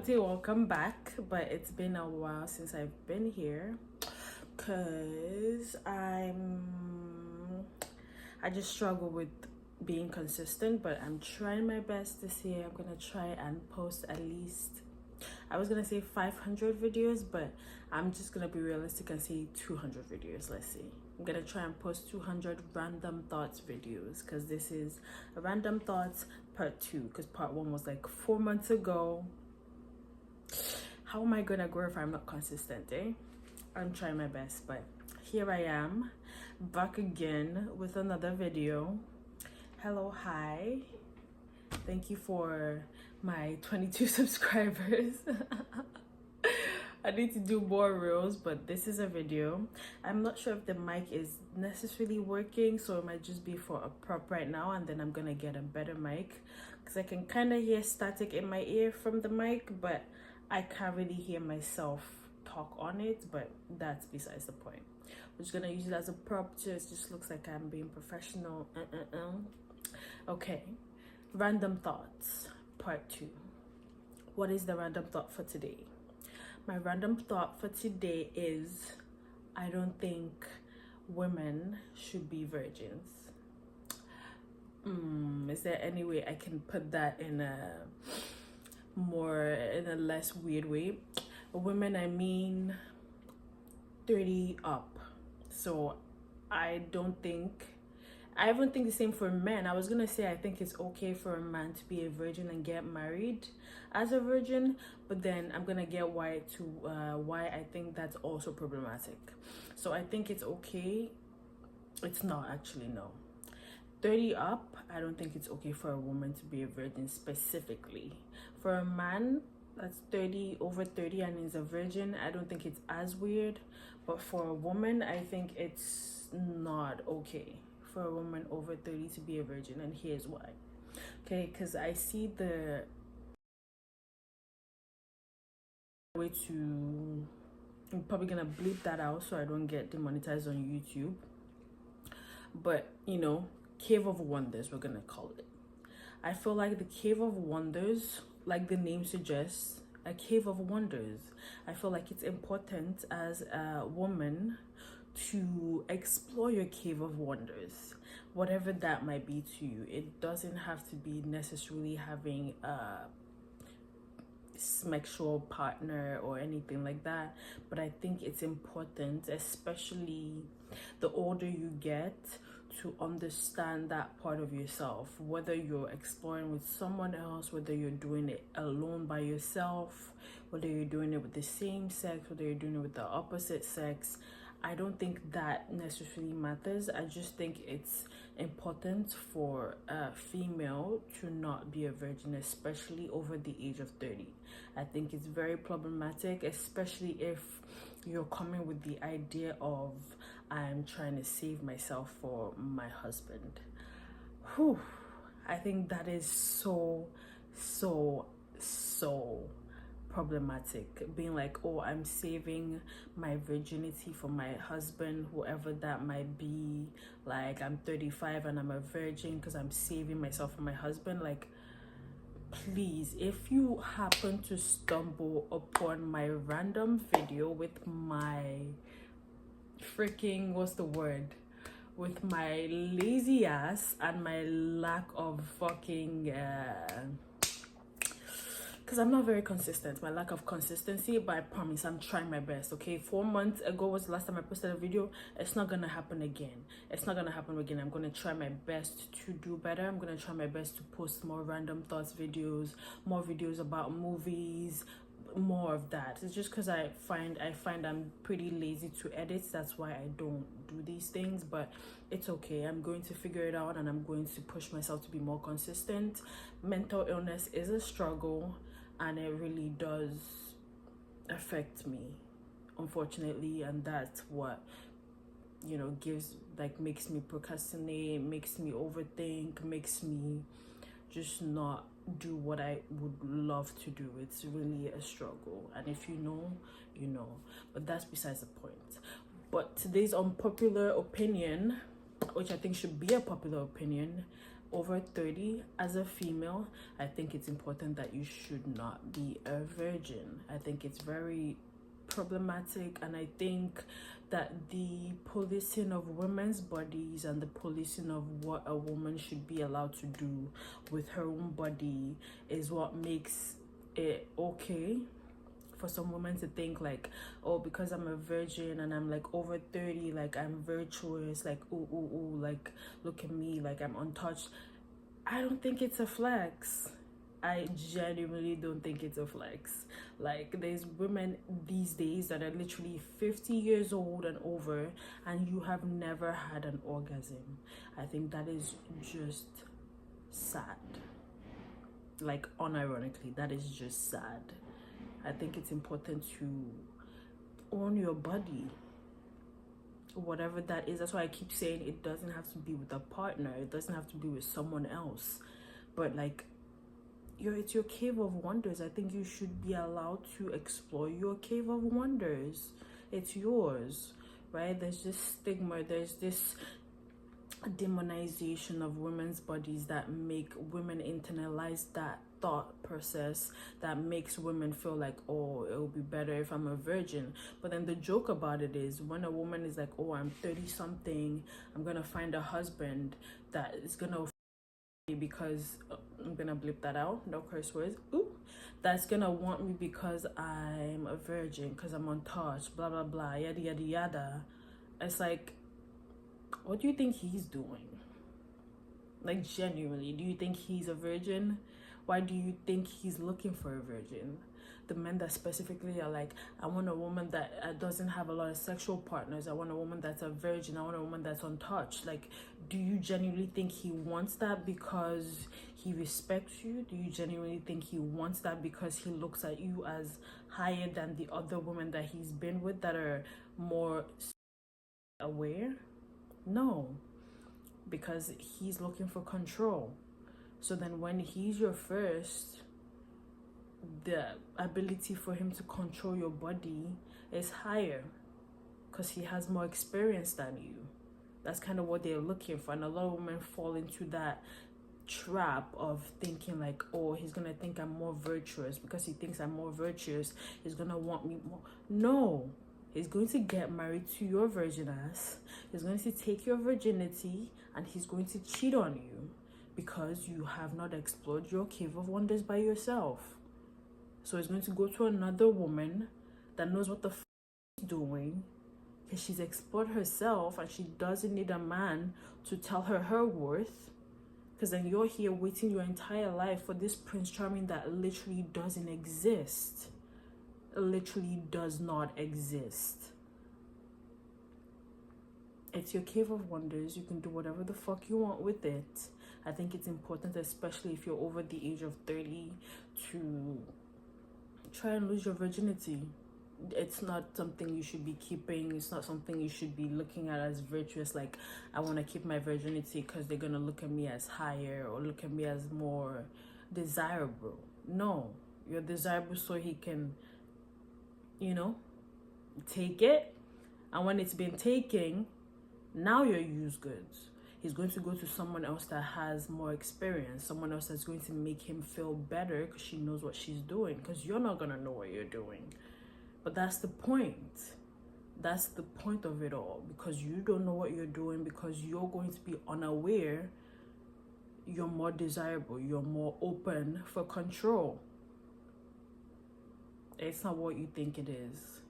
Asante, welcome back. But it's been a while since I've been here because I just struggle with being consistent, but I'm trying my best this year. I'm gonna try and post at least, I was gonna say 500 videos, but I'm just gonna be realistic and say 200 videos. Let's see. I'm gonna try and post 200 random thoughts videos because this is a random thoughts part 2, because part 1 was like 4 months ago. How am I gonna grow if I'm not consistent, eh? I'm trying my best, but here I am back again with another video. Hello, hi, thank you for my 22 subscribers. I need to do more reels, but this is a video. I'm not sure if the mic is necessarily working, so it might just be for a prop right now, and then I'm gonna get a better mic because I can kind of hear static in my ear from the mic, but I can't really hear myself talk on it. But that's besides the point. I'm just gonna use it as a prop too. It just looks like I'm being professional. Okay, random thoughts part 2. What is the random thought for today? My random thought for today is, I don't think women should be virgins. Is there any way I can put that in a less weird way? Women, I mean 30 up. So I even think the same for men. I was gonna say I think it's okay for a man to be a virgin and get married as a virgin, but then I'm gonna get why I think that's also problematic. So I think it's okay. It's not actually, no. 30 up, I don't think it's okay for a woman to be a virgin specifically. For a man that's 30, over 30 and is a virgin, I don't think it's as weird. But for a woman, I think it's not okay for a woman over 30 to be a virgin, and here's why. Okay, because I see the way to, I'm probably gonna bleep that out so I don't get demonetized on YouTube, but you know, Cave of Wonders, we're gonna call it. I feel like the Cave of Wonders, like the name suggests, a cave of wonders. I feel like it's important as a woman to explore your cave of wonders, whatever that might be to you. It doesn't have to be necessarily having a sexual partner or anything like that, but I think it's important, especially the older you get, to understand that part of yourself, whether you're exploring with someone else, whether you're doing it alone by yourself, whether you're doing it with the same sex, whether you're doing it with the opposite sex. I don't think that necessarily matters. I just think it's important for a female to not be a virgin, especially over the age of 30. I think it's very problematic, especially if you're coming with the idea of, I'm trying to save myself for my husband. Whew. I think that is so problematic, being like, oh, I'm saving my virginity for my husband, whoever that might be. Like, I'm 35 and I'm a virgin because I'm saving myself for my husband. Like, please, if you happen to stumble upon my random video with my freaking, what's the word, with my lazy ass and my lack of fucking because I'm not very consistent, my lack of consistency, but I promise I'm trying my best. Okay, 4 months ago was the last time I posted a video. It's not gonna happen again. It's not gonna happen again. I'm gonna try my best to do better. I'm gonna try my best to post more random thoughts videos, more videos about movies, more of that. It's just because I find I'm pretty lazy to edit. That's why I don't do these things, but it's okay. I'm going to figure it out, and I'm going to push myself to be more consistent. Mental illness is a struggle, and it really does affect me, unfortunately, and that's what, you know, makes me procrastinate, makes me overthink, makes me just not do what I would love to do. It's really a struggle, and if you know, you know. But that's besides the point. But today's unpopular opinion, which I think should be a popular opinion, over 30 as a female, I think it's important that you should not be a virgin. I think it's very problematic, and I think that the policing of women's bodies and the policing of what a woman should be allowed to do with her own body is what makes it okay for some women to think like, oh, because I'm a virgin and I'm like over 30, like I'm virtuous, like ooh, like look at me, like I'm untouched. I don't think it's a flex. I genuinely don't think it's a flex. Like, there's women these days that are literally 50 years old and over, and you have never had an orgasm. I think that is just sad. Like, unironically, that is just sad. I think it's important to own your body, whatever that is. That's why I keep saying it doesn't have to be with a partner, it doesn't have to be with someone else, but like, it's your cave of wonders. I think you should be allowed to explore your cave of wonders. It's yours, right? There's this stigma, there's this demonization of women's bodies that make women internalize that thought process, that makes women feel like, oh, it will be better if I'm a virgin. But then the joke about it is, when a woman is like, oh, I'm 30 something, I'm gonna find a husband that is gonna because I'm gonna blip that out, no curse words, ooh, that's gonna want me because I'm a virgin, because I'm untouched, blah blah blah, yada yada yada. It's like, what do you think he's doing? Like, genuinely, do you think he's a virgin? Why do you think he's looking for a virgin? The men that specifically are like, I want a woman that doesn't have a lot of sexual partners, I want a woman that's a virgin, I want a woman that's untouched. Like, do you genuinely think he wants that because he respects you? Do you genuinely think he wants that because he looks at you as higher than the other women that he's been with that are more aware? No, because he's looking for control. So then when he's your first, the ability for him to control your body is higher because he has more experience than you. That's kind of what they're looking for. And a lot of women fall into that trap of thinking like, oh, he's gonna think I'm more virtuous. Because he thinks I'm more virtuous, he's gonna want me more. No, he's going to get married to your virgin ass. He's going to take your virginity and he's going to cheat on you because you have not explored your cave of wonders by yourself. So he's going to go to another woman that knows what the she's doing, because she's explored herself and she doesn't need a man to tell her worth. Because then you're here waiting your entire life for this Prince Charming that literally doesn't exist. It literally does not exist. It's your cave of wonders. You can do whatever the fuck you want with it. I think it's important, especially if you're over the age of 30, to try and lose your virginity. It's not something you should be keeping. It's not something you should be looking at as virtuous, like, I want to keep my virginity because they're going to look at me as higher or look at me as more desirable. No, you're desirable so he can, take it. And when it's been taken, now you're used goods. He's going to go to someone else that has more experience, someone else that's going to make him feel better because she knows what she's doing, because you're not going to know what you're doing. But that's the point. That's the point of it all. Because you don't know what you're doing, because you're going to be unaware, you're more desirable, you're more open for control. It's not what you think it is.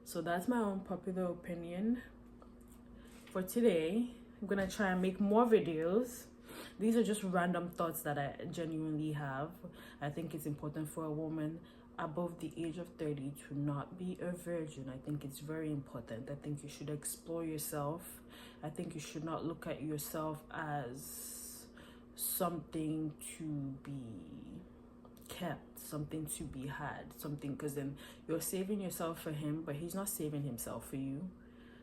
So that's my unpopular opinion for today. I'm gonna try and make more videos. These are just random thoughts that I genuinely have. I think it's important for a woman above the age of 30 to not be a virgin. I think it's very important. I think you should explore yourself. I think you should not look at yourself as something to be kept, something to be had, something, because then you're saving yourself for him, but he's not saving himself for you.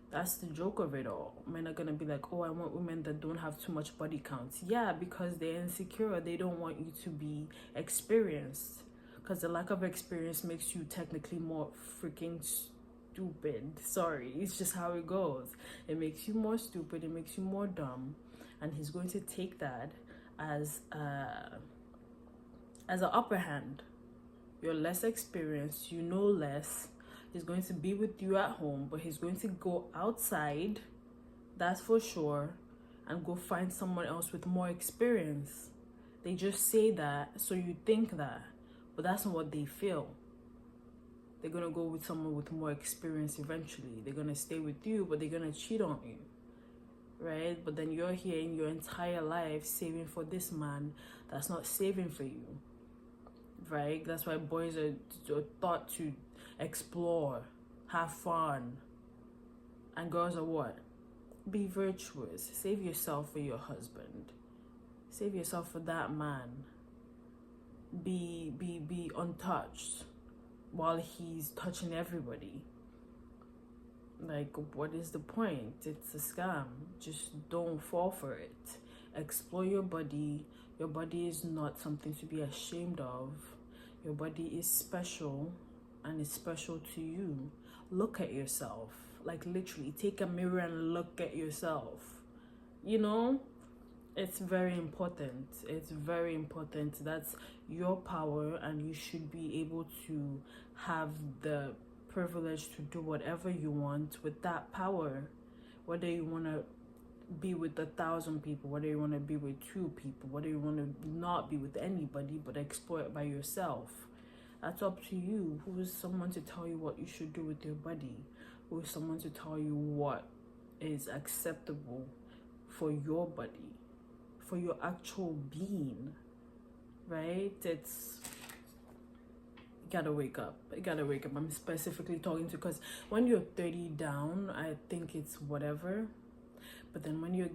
That's the joke of it all. Men are gonna be like, oh, I want women that don't have too much body count. Yeah, because they're insecure. They don't want you to be experienced, because the lack of experience makes you technically more freaking stupid. Sorry, it's just how it goes. It makes you more stupid. It makes you more dumb. And he's going to take that as an upper hand. You're less experienced, you know less. He's going to be with you at home, but he's going to go outside, that's for sure, and go find someone else with more experience. They just say that so you think that, but that's not what they feel. They're gonna go with someone with more experience eventually. They're gonna stay with you, but they're gonna cheat on you, right? But then you're here in your entire life saving for this man that's not saving for you, right? That's why boys are taught to explore, have fun, and girls are what? Be virtuous. Save yourself for your husband. Save yourself for that man. Be untouched while he's touching everybody. Like, what is the point? It's a scam. Just don't fall for it. Explore your body. Your body is not something to be ashamed of. Your body is special, and it's special to you. Look at yourself. Like, literally, take a mirror and look at yourself. You know? It's very important. It's very important. That's your power, and you should be able to have the privilege to do whatever you want with that power. Whether you want to be with 1,000 people, whether you want to be with 2 people, whether you want to not be with anybody but explore it by yourself. That's up to you. Who is someone to tell you what you should do with your body? Who is someone to tell you what is acceptable for your body, for your actual being, right? It's, you gotta wake up. You gotta wake up. I'm specifically talking to, because when you're 30 down, I think it's whatever. But then when you're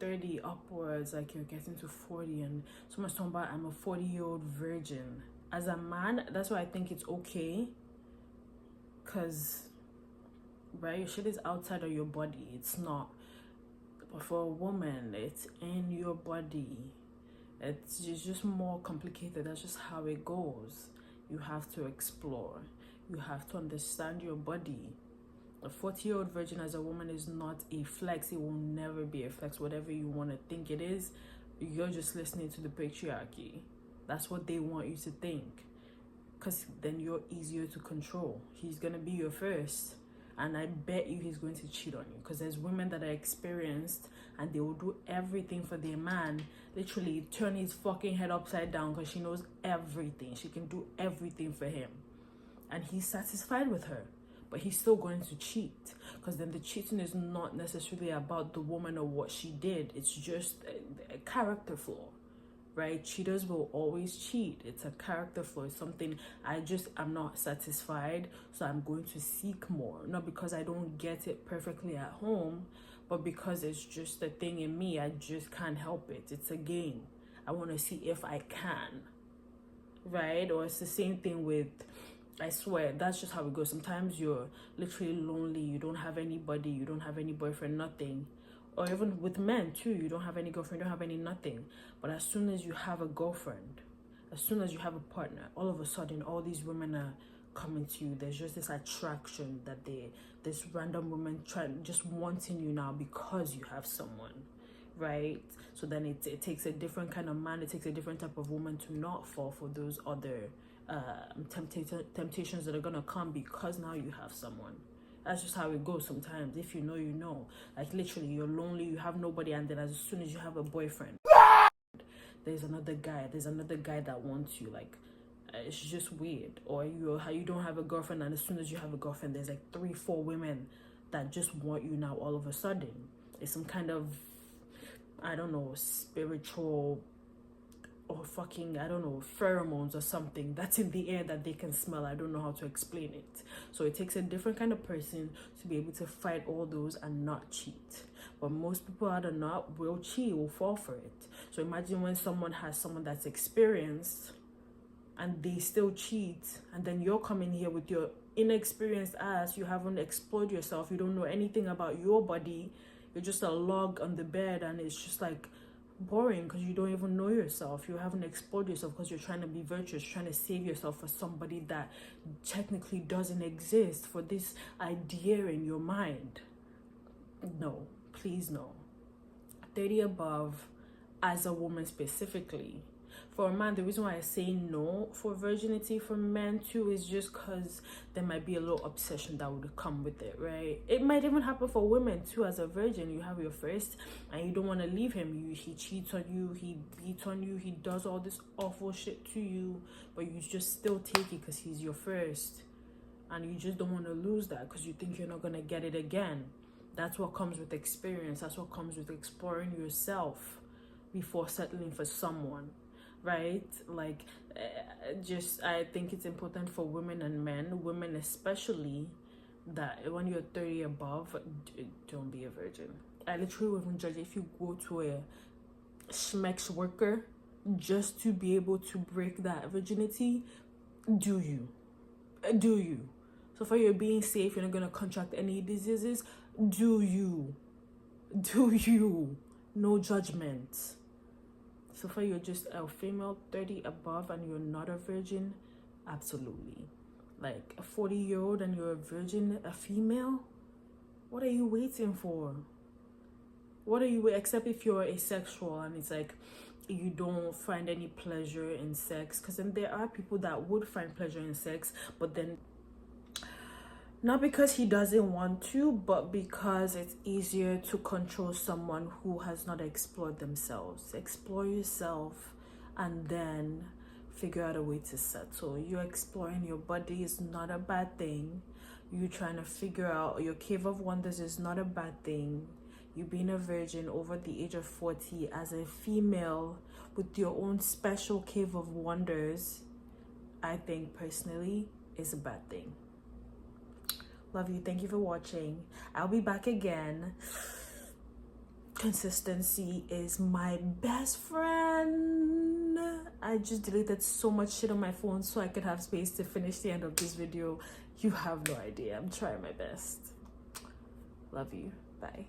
30 upwards, like you're getting to 40, and someone's talking about, I'm a 40-year-old virgin. As a man, that's why I think it's okay. Because, right, your shit is outside of your body. It's not. But for a woman, it's in your body. It's just more complicated. That's just how it goes. You have to explore. You have to understand your body. A 40-year-old virgin as a woman is not a flex. It will never be a flex. Whatever you want to think it is, you're just listening to the patriarchy. That's what they want you to think. Because then you're easier to control. He's going to be your first. And I bet you he's going to cheat on you. Because there's women that are experienced and they will do everything for their man. Literally turn his fucking head upside down because she knows everything. She can do everything for him. And he's satisfied with her. But he's still going to cheat. Because then the cheating is not necessarily about the woman or what she did. It's just a character flaw. Right? Cheaters will always cheat. It's a character flaw. It's something I'm not satisfied, so I'm going to seek more. Not because I don't get it perfectly at home, but because it's just a thing in me. I just can't help it. It's a game. I want to see if I can. Right? Or it's the same thing with, I swear, that's just how it goes. Sometimes you're literally lonely. You don't have anybody. You don't have any boyfriend, nothing. Or even with men too, you don't have any girlfriend, you don't have any nothing. But as soon as you have a girlfriend, as soon as you have a partner, all of a sudden all these women are coming to you. There's just this attraction that this random woman just wanting you now because you have someone, right? So then it takes a different kind of man, it takes a different type of woman to not fall for those other temptations that are gonna come because now you have someone. That's just how it goes sometimes. If you know, you know. Like, literally, you're lonely, you have nobody, and then as soon as you have a boyfriend, there's another guy that wants you. Like, it's just weird. Or you don't have a girlfriend, and as soon as you have a girlfriend, there's like 3-4 women that just want you now all of a sudden. It's some kind of, I don't know, spiritual or fucking, I don't know, pheromones or something that's in the air that they can smell. I don't know how to explain it. So it takes a different kind of person to be able to fight all those and not cheat. But most people out of not will cheat, will fall for it. So imagine when someone has someone that's experienced and they still cheat, and then you're coming here with your inexperienced ass. You haven't explored yourself. You don't know anything about your body. You're just a log on the bed, and it's just like boring because you don't even know yourself. You haven't explored yourself because you're trying to be virtuous, trying to save yourself for somebody that technically doesn't exist, for this idea in your mind. No, please no. 30 above, as a woman specifically. For a man, the reason why I say no for virginity for men too is just because there might be a little obsession that would come with it, right? It might even happen for women too. As a virgin, you have your first and you don't want to leave him. He cheats on you, he beats on you, he does all this awful shit to you, but you just still take it because he's your first. And you just don't want to lose that because you think you're not going to get it again. That's what comes with experience. That's what comes with exploring yourself before settling for someone, right? Like, I think it's important for women and men, women especially, that when you're 30 above, don't be a virgin. I literally wouldn't judge if you go to a schmex worker just to be able to break that virginity. Do you? So for you being safe, you're not gonna contract any diseases. Do you? No judgment. So far you're just a female 30 above and you're not a virgin, absolutely. Like a 40-year-old and you're a virgin, a female, what are you waiting for? Except if you're asexual and it's like you don't find any pleasure in sex, because then there are people that would find pleasure in sex, but then not because he doesn't want to, but because it's easier to control someone who has not explored themselves. Explore yourself and then figure out a way to settle. You exploring your body is not a bad thing. You trying to figure out your cave of wonders is not a bad thing. You being a virgin over the age of 40 as a female with your own special cave of wonders, I think personally is a bad thing. Love you. Thank you for watching. I'll be back again. Consistency is my best friend. I just deleted so much shit on my phone so I could have space to finish the end of this video. You have no idea. I'm trying my best. Love you. Bye.